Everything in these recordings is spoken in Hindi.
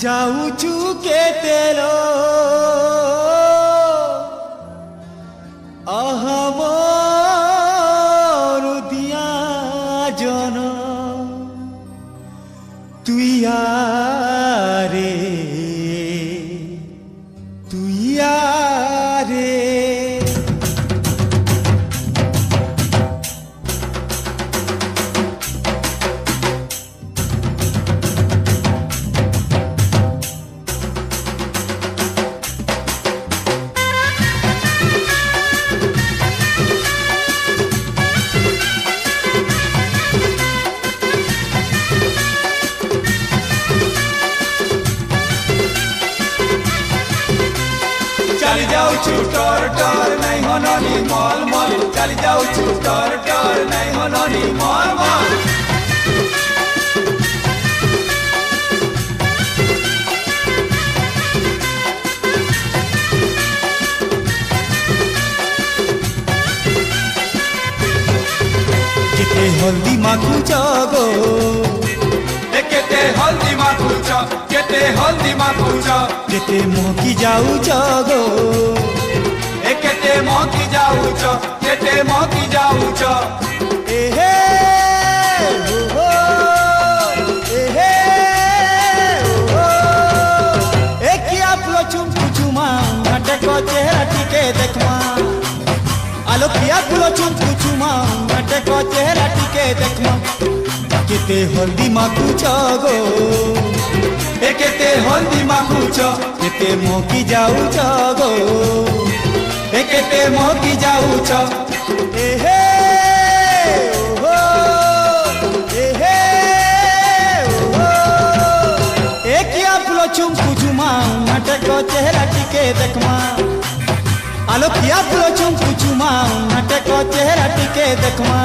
ଯାଉଛୁ କେତେଲୋ ମୋର ଦିଆ ଜନ তুই আরে তুই আরে चली जाऊछु टोर टोर नहीं होननी मॉल मॉल चली जाऊछु टोर टोर नहीं होननी मॉल मॉल केते हल्दी माखुच गो केते हल्दी माखुच केते हल्दी माखुच केते मोकी जाऊच गो केते मोकी जाऊच केते मोकी जाऊच एहे हो एहे हो एकिया पुलो चुम चुमा नाटक चेहरा टिके देखमा आलो किया पुलो चुम चुमा नाटक चेहरा टिके देखमा केते हल्दी माखुच गो केते हल्दी माखुच केते मोकी जाऊच गो केते मोकी जाऊच एहे हो एहे हो एकिया फुलो चुमकु चुमा नाटक चेहरा टिके देखमा आलो किया फुलो चुमकु चुमा नाटक चेहरा टिके देखमा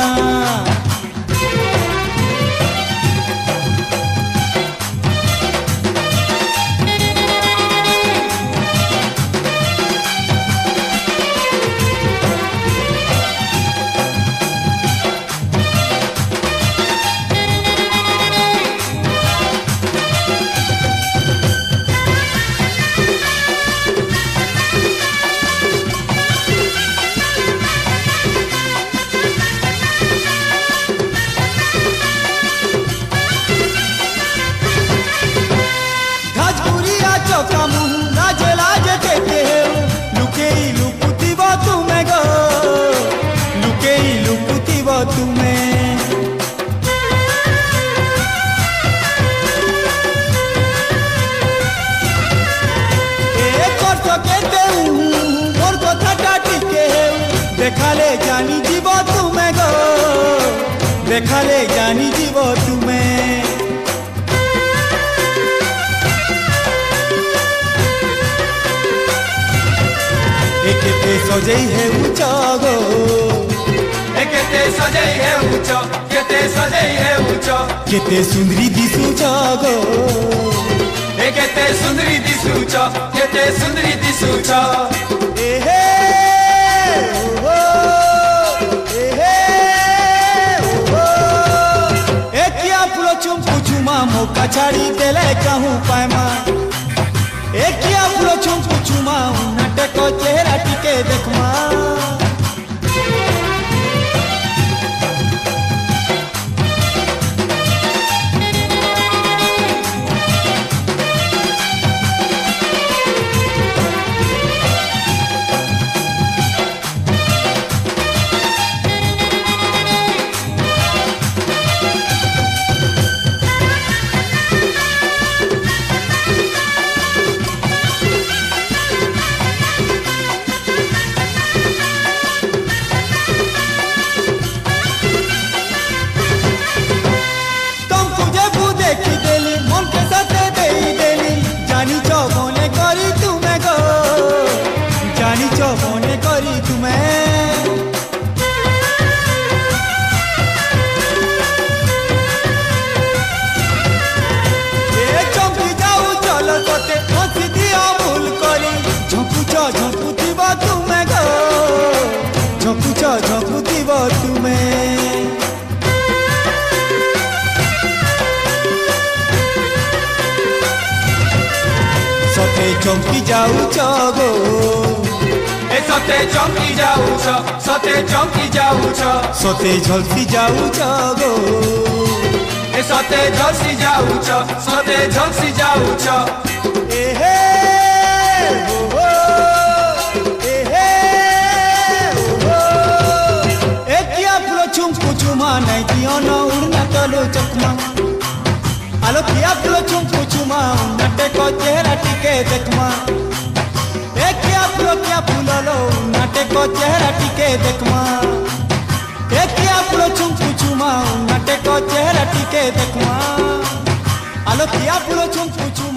देखाले जानी जीव तुम्हें गो देखाले जानी जीव तुम्हें केते सजई है उच गो केते सजई है उच केते सजई है उच केते सुंदरी दिसुच गो केते सुंदरी दिसुच केते सुंदरी दिसुच एहे मौका छाड़ी देले कहूँ पायमा एकिया फुलो चुमकु चुमा नाटक चेहरा टिके देखमा ଚମକି ଯାଉଛ ଗୋ ଏ ସତେ ଚମକି ଯାଉଛ ସତେ ଚମକି ଯାଉଛ ସତେ ଝଲସି ଯାଉଛ ଗୋ ଏ ସତେ ଝଲସି ଯାଉଛ ସତେ ଝଲସି ଯାଉଛ ଏହେ ଓହୋ ଏହେ ଓହୋ ଏକିଆ ଫୁଲ ଚୁମ୍ପୁ ଚୁମା ନାଇଁ ଦିଅ ନ ଉଡ଼ନା ତଲୋ ଚକମା আলো কিয়া ফুল চুম্পু চুমা নাটে কো চেহারা টিকে দেখমা এ কিয়া ফুল লো নাটে কো চেহারা টিকে দেখমা এ কিয়া ফুল চুম্পু চুমা নাটে কো চেহারা টিকে দেখমা আলো কিয়া ফুল চুম্পু চুমা